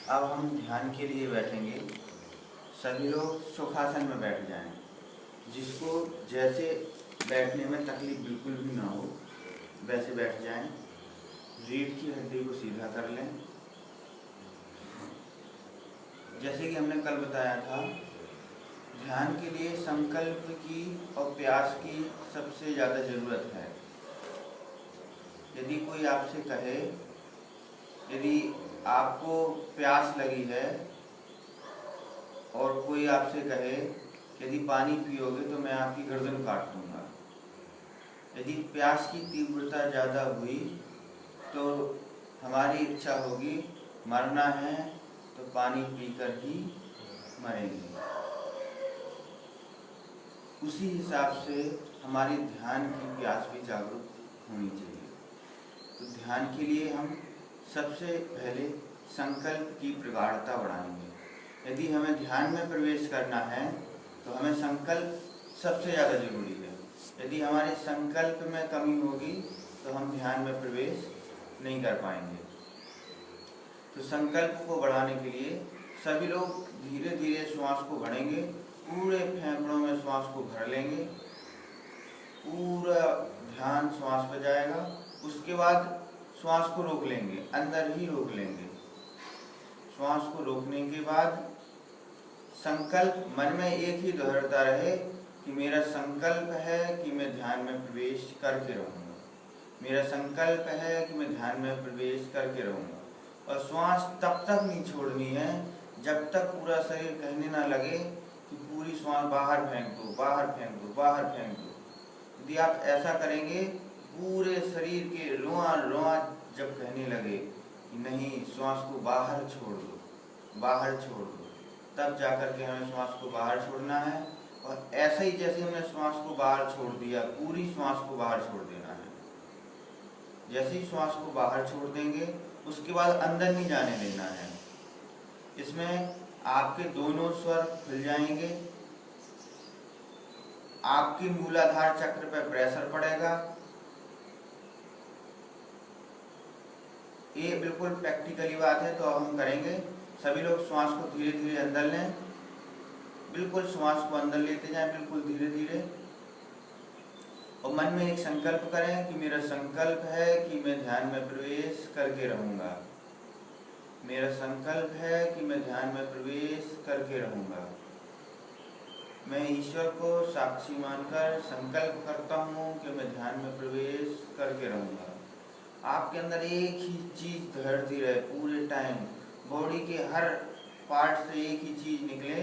अब हम ध्यान के लिए बैठेंगे। सभी लोग सुखासन में बैठ जाएं। जिसको जैसे बैठने में तकलीफ बिल्कुल भी ना हो वैसे बैठ जाएं। रीढ़ की हड्डी को सीधा कर लें। जैसे कि हमने कल बताया था, ध्यान के लिए संकल्प की और प्रयास की सबसे ज़्यादा ज़रूरत है। यदि कोई आपसे कहे, यदि आपको प्यास लगी है और कोई आपसे कहे यदि पानी पियोगे तो मैं आपकी गर्दन काट दूंगा, यदि प्यास की तीव्रता ज़्यादा हुई तो हमारी इच्छा होगी मरना है तो पानी पीकर ही मरेंगे। उसी हिसाब से हमारी ध्यान की प्यास भी जागरूक होनी चाहिए। तो ध्यान के लिए हम सबसे पहले संकल्प की प्रगाढ़ता बढ़ाएंगे। यदि हमें ध्यान में प्रवेश करना है तो हमें संकल्प सबसे ज़्यादा जरूरी है। यदि हमारे संकल्प में कमी होगी तो हम ध्यान में प्रवेश नहीं कर पाएंगे। तो संकल्प को बढ़ाने के लिए सभी लोग धीरे धीरे श्वास को भरेंगे। पूरे फेफड़ों में श्वास को भर लेंगे, पूरा ध्यान श्वास पे जाएगा। उसके बाद श्वास को रोक लेंगे, अंदर ही रोक लेंगे। श्वास को रोकने के बाद संकल्प मन में एक ही दोहराता रहे कि मेरा संकल्प है कि मैं ध्यान में प्रवेश करके रहूँगा, मेरा संकल्प है कि मैं ध्यान में प्रवेश करके रहूँगा। और श्वास तब तक नहीं छोड़नी है जब तक पूरा शरीर कहने ना लगे कि पूरी श्वास बाहर फेंक दो, बाहर फेंक दो, बाहर फेंक दो। यदि आप ऐसा करेंगे, पूरे शरीर के रोआ रोआ जब कहने लगे कि नहीं श्वास को बाहर छोड़ दो, बाहर छोड़ दो, तब जाकर के हमें श्वास को बाहर छोड़ना है। और ऐसे ही जैसे हमने श्वास को बाहर छोड़ दिया, पूरी श्वास को बाहर छोड़ देना है। जैसे ही श्वास को बाहर छोड़ देंगे उसके बाद अंदर नहीं जाने देना है। इसमें आपके दोनों स्वर खुल जाएंगे, आपके मूलाधार चक्र पर प्रेशर पड़ेगा। ये बिल्कुल प्रैक्टिकली बात है, तो अब हम करेंगे। सभी लोग श्वास को धीरे धीरे अंदर लें, बिल्कुल श्वास को अंदर लेते जाएं, बिल्कुल धीरे धीरे। और मन में एक संकल्प करें कि मेरा संकल्प है कि मैं ध्यान में प्रवेश करके रहूंगा, मेरा संकल्प है कि मैं ध्यान में प्रवेश करके रहूंगा। मैं ईश्वर को साक्षी मानकर संकल्प करता हूँ कि मैं ध्यान में प्रवेश करके रहूंगा। आपके अंदर एक ही चीज धरती रहे पूरे टाइम, बॉडी के हर पार्ट से एक ही चीज निकले,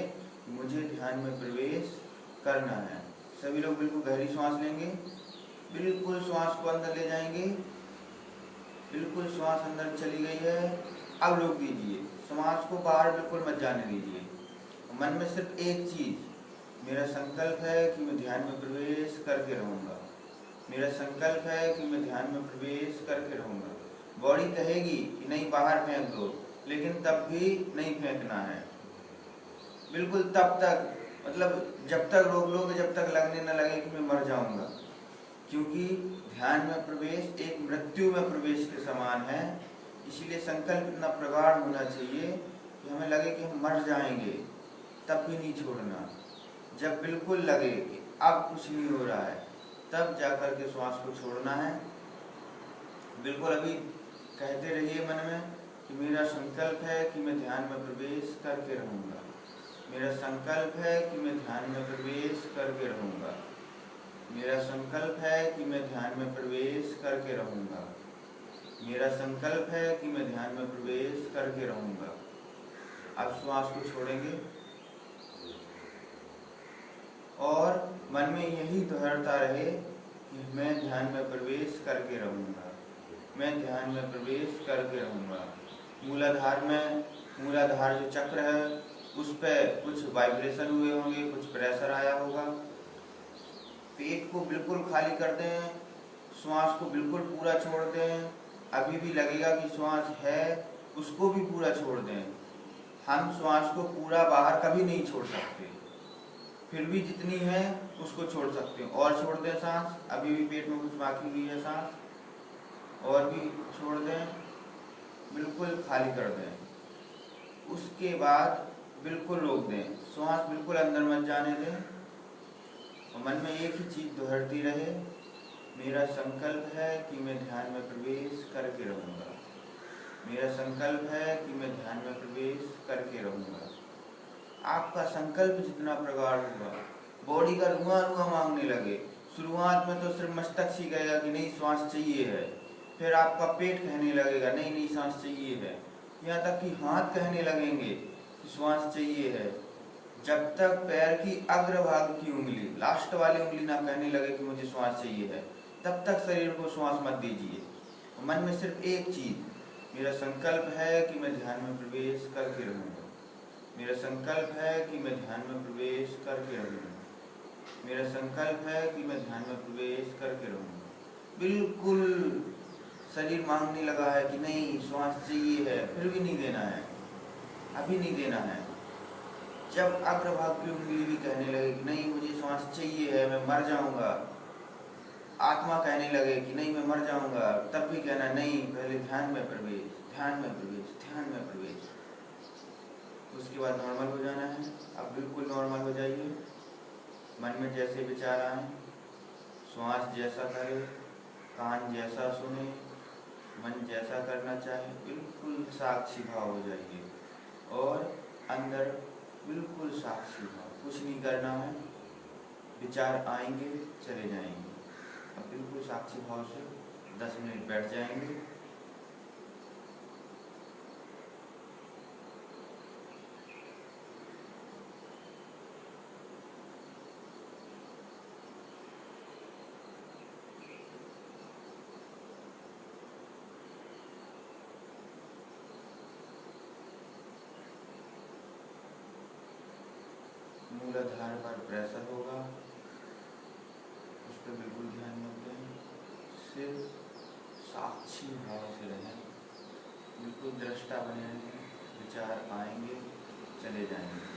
मुझे ध्यान में प्रवेश करना है। सभी लोग बिल्कुल गहरी सांस लेंगे, बिल्कुल श्वास को अंदर ले जाएंगे, बिल्कुल श्वास अंदर चली गई है। अब रोक दीजिए, श्वास को बाहर बिल्कुल मत जाने दीजिए। मन में सिर्फ एक चीज, मेरा संकल्प है कि मैं ध्यान में प्रवेश करके रहूंगा, मेरा संकल्प है कि मैं ध्यान में प्रवेश करके रहूंगा। बॉडी कहेगी कि नहीं बाहर फेंक दो, लेकिन तब भी नहीं फेंकना है। बिल्कुल तब तक, मतलब जब तक रोक लोगे जब तक लगने न लगे कि मैं मर जाऊंगा। क्योंकि ध्यान में प्रवेश एक मृत्यु में प्रवेश के समान है। इसीलिए संकल्प इतना प्रगाढ़ होना चाहिए कि हमें लगे कि हम मर जाएंगे, तब भी नहीं छोड़ना। जब बिल्कुल लगे कि अब कुछ नहीं हो रहा है, तब जाकर के श्वास को छोड़ना है। बिल्कुल अभी कहते रहिए मन में कि मेरा संकल्प है कि मैं ध्यान में प्रवेश करके रहूंगा, मेरा संकल्प है कि मैं ध्यान में प्रवेश करके रहूंगा, मेरा संकल्प है कि मैं ध्यान में प्रवेश करके रहूंगा, मेरा संकल्प है कि मैं ध्यान में प्रवेश करके रहूंगा। अब श्वास को छोड़ेंगे और मन में यही दोहराता रहे कि मैं ध्यान में प्रवेश करके रहूंगा, मैं ध्यान में प्रवेश करके रहूंगा। मूलाधार जो चक्र है उस पर कुछ वाइब्रेशन हुए होंगे, कुछ प्रेशर आया होगा। पेट को बिल्कुल खाली कर दें, श्वास को बिल्कुल पूरा छोड़ दें। अभी भी लगेगा कि श्वास है, उसको भी पूरा छोड़ दें। हम श्वास को पूरा बाहर कभी नहीं छोड़ सकते, फिर भी जितनी है उसको छोड़ सकते हैं। और छोड़ दें सांस, अभी भी पेट में कुछ बाकी हुई है सांस, और भी छोड़ दें, बिल्कुल खाली कर दें। उसके बाद बिल्कुल रोक दें, श्वास बिल्कुल अंदर मत जाने दें और मन में एक ही चीज़ दोहराती रहे, मेरा संकल्प है कि मैं ध्यान में प्रवेश करके रहूँगा। मेरा संकल्प है कि मैं ध्यान में प्रवेश करके रहूँगा। आपका संकल्प जितना प्रगाढ़ होगा, बॉडी का रुआ रुआ मांगने लगे। शुरुआत में तो सिर्फ मस्तक सी कहेगा कि नहीं श्वास चाहिए है, फिर आपका पेट कहने लगेगा नहीं नहीं सांस चाहिए है, यहाँ तक कि हाथ कहने लगेंगे कि श्वास चाहिए है। जब तक पैर की अग्रभाग की उंगली, लास्ट वाली उंगली ना कहने लगे कि मुझे श्वास चाहिए है, तब तक शरीर को श्वास मत दीजिए। मन में सिर्फ एक चीज, मेरा संकल्प है कि मैं ध्यान में प्रवेश करके रहूँगा। मेरा संकल्प है कि मैं ध्यान में प्रवेश करके रहूँगा। मेरा संकल्प है कि मैं ध्यान में प्रवेश करके रहूँगा। बिल्कुल शरीर मांगने लगा है कि नहीं श्वास चाहिए है, फिर भी नहीं देना है, अभी नहीं देना है। जब अग्रभाग की उंगली भी कहने लगे कि नहीं मुझे श्वास चाहिए है, मैं मर जाऊंगा, आत्मा कहने लगे कि नहीं मैं मर जाऊंगा, तब भी कहना नहीं, पहले ध्यान में प्रवेश, ध्यान में प्रवेश, ध्यान में प्रवेश। उसके बाद नॉर्मल हो जाना है। अब बिल्कुल नॉर्मल हो जाइए। मन में जैसे विचार आए, श्वास जैसा करे, कान जैसा सुने, मन जैसा करना चाहे, बिल्कुल साक्षी भाव हो जाइए और अंदर बिल्कुल साक्षी भाव, कुछ नहीं करना है। विचार आएंगे चले जाएंगे। अब बिल्कुल साक्षी भाव से 10 मिनट बैठ जाएंगे। मूलाधार पर प्रेशर होगा, उस पर बिल्कुल ध्यान मत दें, सिर्फ साक्षी भाव से रहें, बिल्कुल दृष्टा बने रहें। विचार आएंगे चले जाएंगे।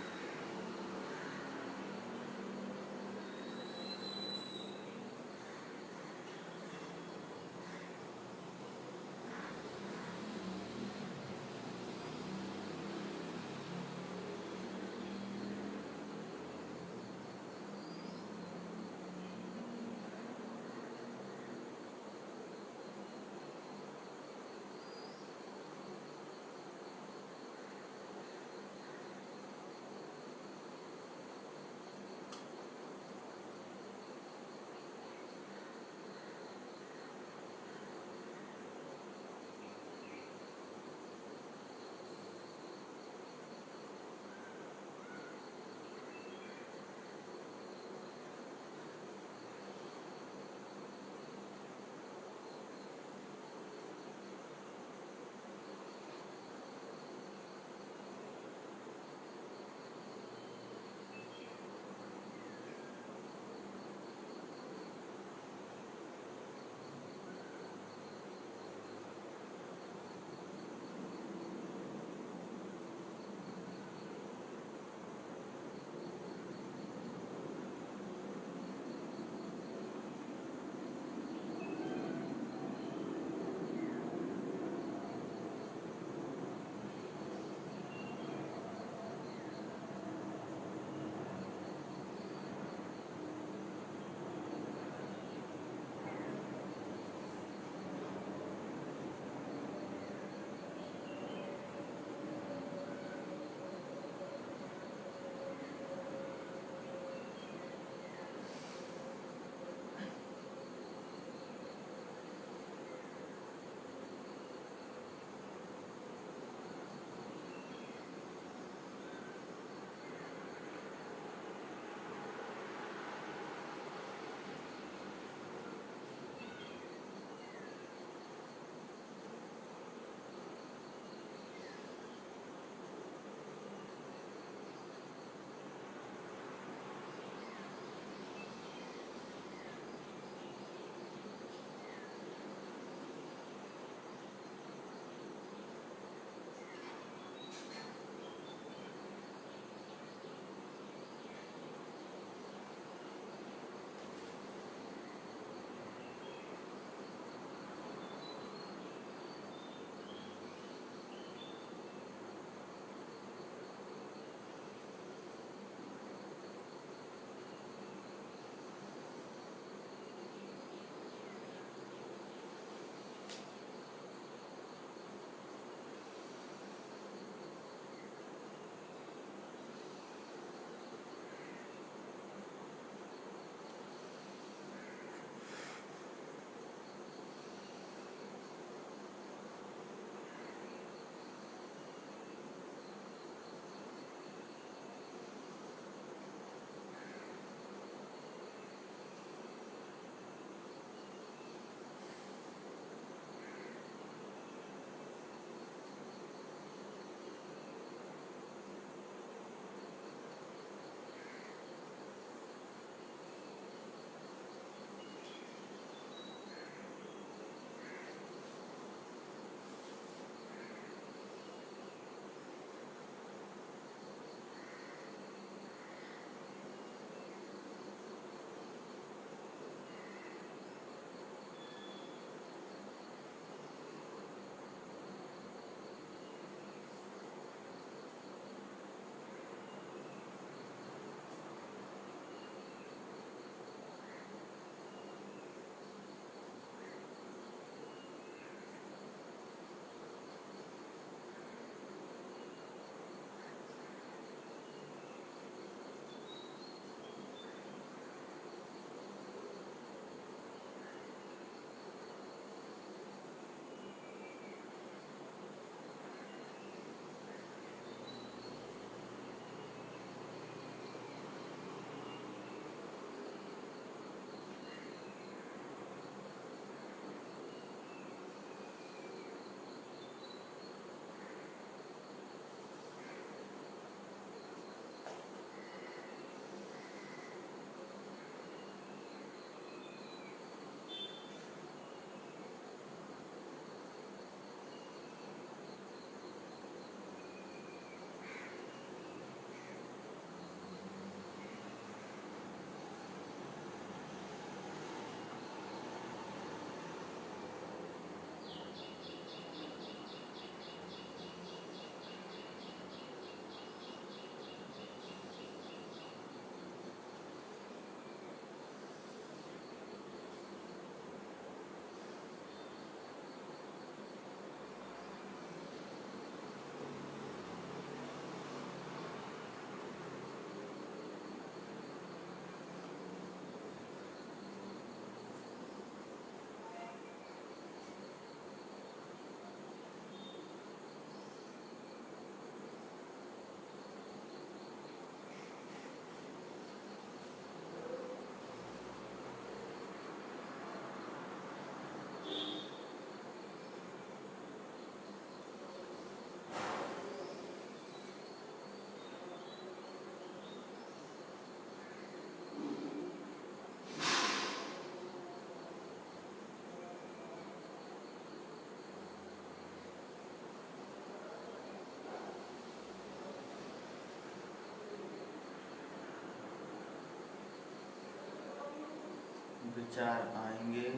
विचार आएंगे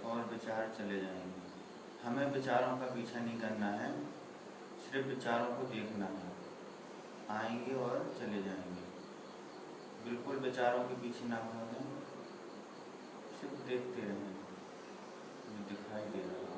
और विचार चले जाएंगे। हमें विचारों का पीछा नहीं करना है, सिर्फ विचारों को देखना है। आएंगे और चले जाएंगे, बिल्कुल विचारों के पीछे ना भागें, सिर्फ देखते रहें जो दिखाई दे रहा है।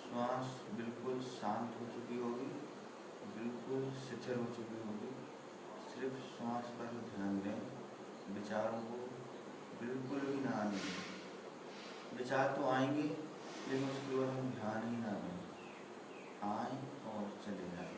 श्वास बिल्कुल शांत हो चुकी होगी, बिल्कुल शिथिल हो चुकी होगी। सिर्फ श्वास पर ध्यान दें, विचारों को बिल्कुल भी ना आने दें। विचार तो आएंगे लेकिन उसके ऊपर हम ध्यान ही ना दें, आए और चले जाएं।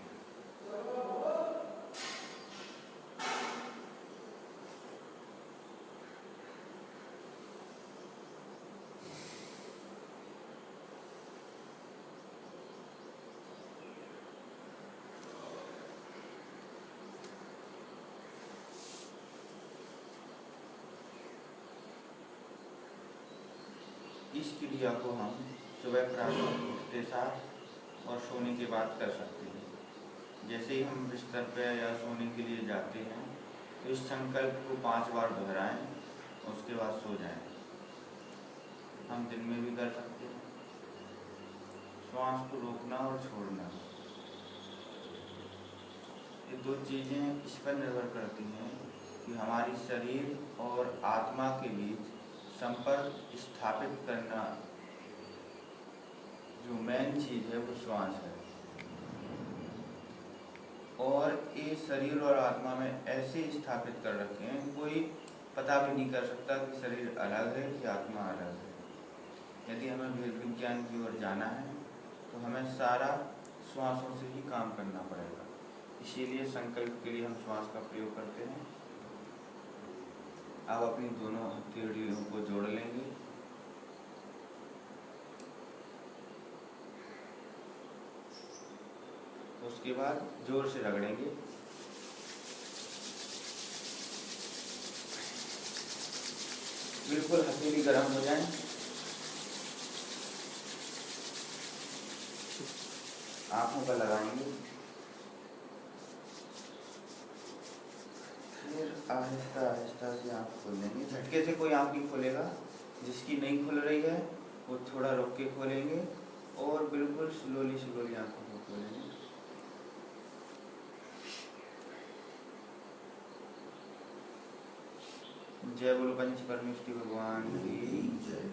इस क्रिया को हम सुबह प्रातः उठते साथ और सोने के बाद कर सकते हैं। जैसे ही हम बिस्तर पर या सोने के लिए जाते हैं तो इस संकल्प को 5 बार दोहराएं, उसके बाद सो जाएं। हम दिन में भी कर सकते हैं। श्वास को रोकना और छोड़ना, ये 2 चीज़ें इस पर निर्भर करती हैं कि हमारी शरीर और आत्मा के बीच संपर्क स्थापित करना जो मेन चीज़ है वो श्वास है। और ये शरीर और आत्मा में ऐसे स्थापित कर रखे हैं, कोई पता भी नहीं कर सकता कि शरीर अलग है कि आत्मा अलग है। यदि हमें वेद विज्ञान की ओर जाना है तो हमें सारा श्वासों से ही काम करना पड़ेगा। इसीलिए संकल्प के लिए हम श्वास का प्रयोग करते हैं। अब अपनी दोनों हथेलियों को जोड़ लेंगे, उसके बाद जोर से रगड़ेंगे। बिल्कुल हथेली गर्म हो जाए, आंखों पर लगाएंगे, फिर आहिस्ता आहिस्ता से आँख खोल देंगे। झटके से कोई आँख नहीं खोलेगा, जिसकी नहीं खुल रही है वो थोड़ा रुक के खोलेंगे और बिल्कुल स्लोली स्लोली आँखों को खोलेंगे। जय बोलो पंच परमेष्टि भगवान की जय।